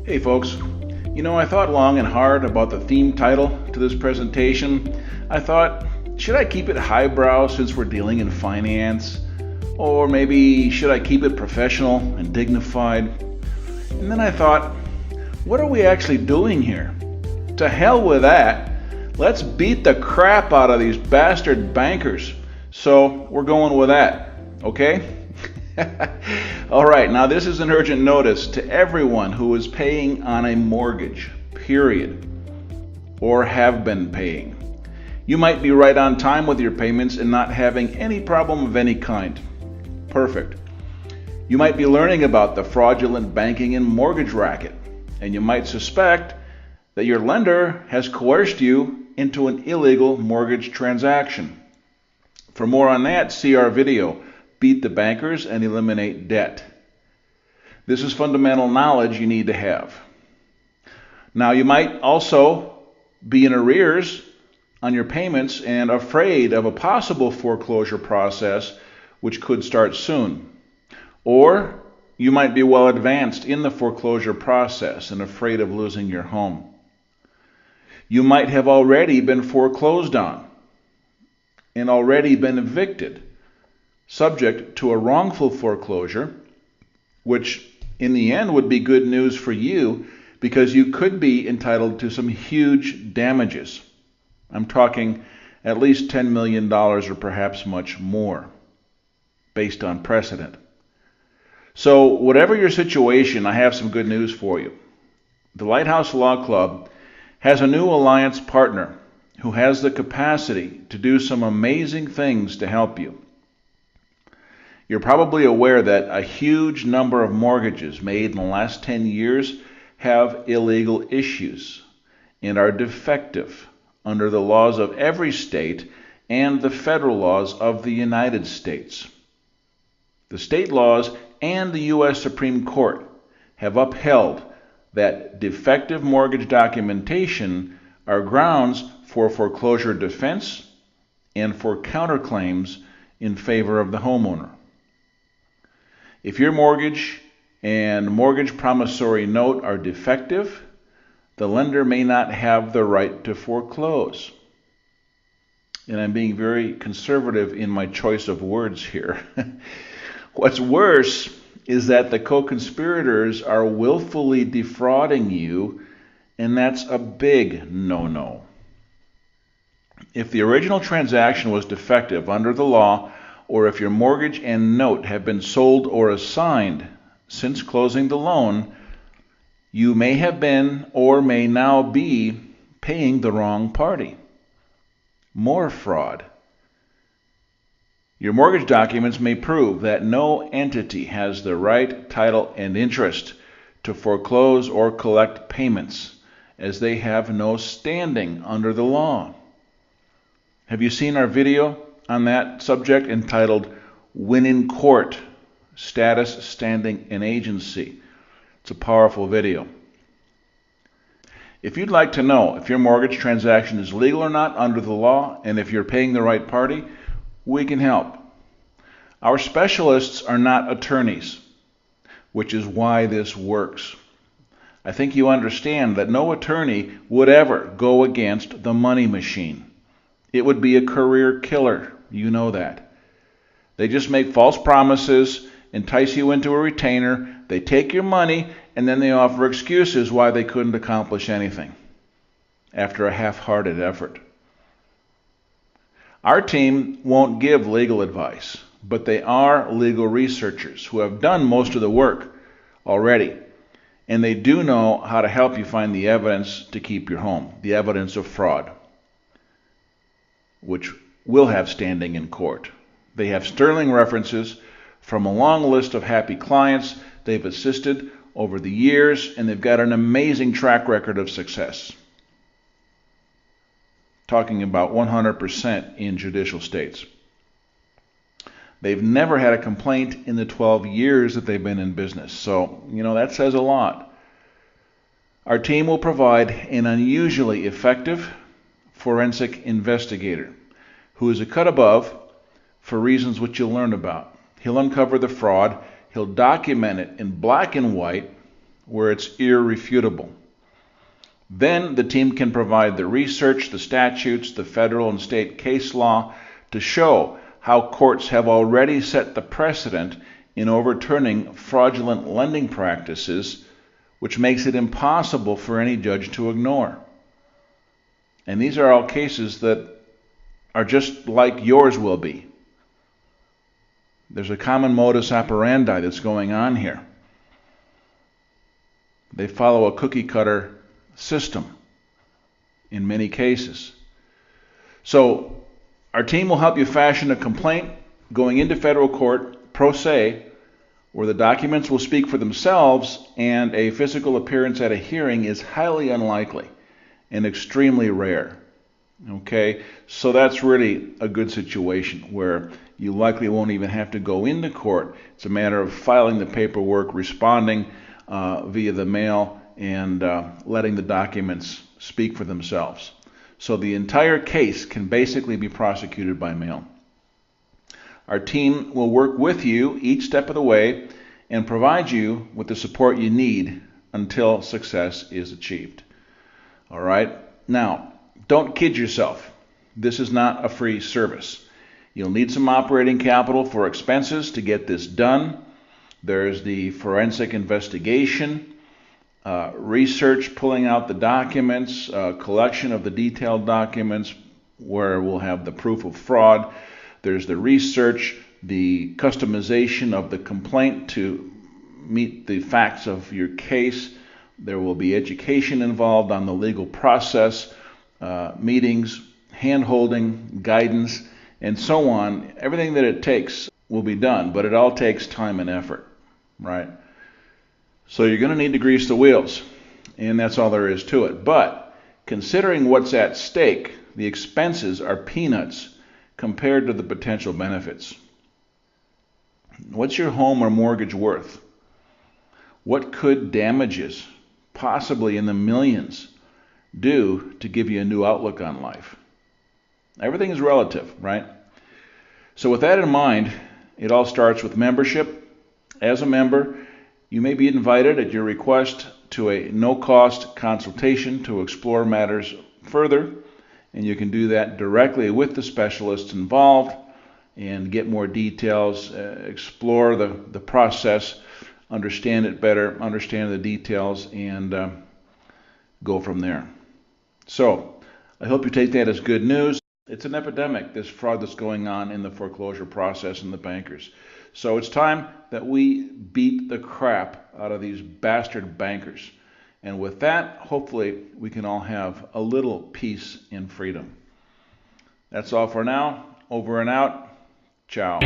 Hey folks, I thought long and hard about the theme title to this presentation. I thought, should I keep it highbrow since we're dealing in finance? Or maybe should I keep it professional and dignified? And then I thought, what are we actually doing here? To hell with that. Let's beat the crap out of these bastard bankers. So we're going with that, okay? All right, now this is an urgent notice to everyone who is paying on a mortgage, period, or have been paying. You might be right on time with your payments and not having any problem of any kind. Perfect. You might be learning about the fraudulent banking and mortgage racket, and you might suspect that your lender has coerced you into an illegal mortgage transaction. For more on that, see our video, Beat the Bankers and Eliminate Debt. This is fundamental knowledge you need to have. Now, you might also be in arrears on your payments and afraid of a possible foreclosure process which could start soon. Or you might be well advanced in the foreclosure process and afraid of losing your home. You might have already been foreclosed on and already been evicted, subject to a wrongful foreclosure, which in the end would be good news for you because you could be entitled to some huge damages. I'm talking at least $10 million or perhaps much more, based on precedent. So whatever your situation, I have some good news for you. The Lighthouse Law Club has a new alliance partner who has the capacity to do some amazing things to help you. You're probably aware that a huge number of mortgages made in the last 10 years have illegal issues and are defective under the laws of every state and the federal laws of the United States. The state laws and the U.S. Supreme Court have upheld that defective mortgage documentation are grounds for foreclosure defense and for counterclaims in favor of the homeowner. If your mortgage and mortgage promissory note are defective, the lender may not have the right to foreclose. And I'm being very conservative in my choice of words here. What's worse is that the co-conspirators are willfully defrauding you, and that's a big no-no. If the original transaction was defective under the law, or if your mortgage and note have been sold or assigned since closing the loan, you may have been or may now be paying the wrong party. More fraud. Your mortgage documents may prove that no entity has the right, title, and interest to foreclose or collect payments, as they have no standing under the law. Have you seen our video on that subject entitled Win in Court, Status, Standing, and Agency? It's a powerful video. If you'd like to know if your mortgage transaction is legal or not under the law, and if you're paying the right party, we can help. Our specialists are not attorneys, which is why this works. I think you understand that no attorney would ever go against the money machine. It would be a career killer. You know that. They just make false promises, entice you into a retainer, they take your money, and then they offer excuses why they couldn't accomplish anything after a half-hearted effort. Our team won't give legal advice, but they are legal researchers who have done most of the work already, and they do know how to help you find the evidence to keep your home, the evidence of fraud, which will have standing in court. They have sterling references from a long list of happy clients they've assisted over the years, and they've got an amazing track record of success. Talking about 100% in judicial states. They've never had a complaint in the 12 years that they've been in business. So, that says a lot. Our team will provide an unusually effective forensic investigator who is a cut above for reasons which you'll learn about. He'll uncover the fraud, he'll document it in black and white, where it's irrefutable. Then the team can provide the research, the statutes, the federal and state case law to show how courts have already set the precedent in overturning fraudulent lending practices, which makes it impossible for any judge to ignore. And these are all cases that are just like yours will be. There's a common modus operandi that's going on here. They follow a cookie cutter system in many cases. So our team will help you fashion a complaint going into federal court pro se, where the documents will speak for themselves and a physical appearance at a hearing is highly unlikely and extremely rare. Okay, so that's really a good situation where you likely won't even have to go into court. It's a matter of filing the paperwork, responding via the mail, and letting the documents speak for themselves. So the entire case can basically be prosecuted by mail. Our team will work with you each step of the way and provide you with the support you need until success is achieved. All right? Now, don't kid yourself. This is not a free service. You'll need some operating capital for expenses to get this done. There's the forensic investigation, research, pulling out the documents, collection of the detailed documents where we'll have the proof of fraud. There's the research, the customization of the complaint to meet the facts of your case. There will be education involved on the legal process, meetings, hand-holding, guidance, and so on. Everything that it takes will be done, but it all takes time and effort, right? So you're going to need to grease the wheels, and that's all there is to it. But considering what's at stake, the expenses are peanuts compared to the potential benefits. What's your home or mortgage worth? What could damages, possibly in the millions, do to give you a new outlook on life? Everything is relative, right? So with that in mind, it all starts with membership. As a member, you may be invited at your request to a no-cost consultation to explore matters further, and you can do that directly with the specialists involved and get more details, explore the process, understand it better, understand the details, and go from there. So I hope you take that as good news. It's an epidemic, this fraud that's going on in the foreclosure process and the bankers. So it's time that we beat the crap out of these bastard bankers. And with that, hopefully, we can all have a little peace and freedom. That's all for now. Over and out. Ciao.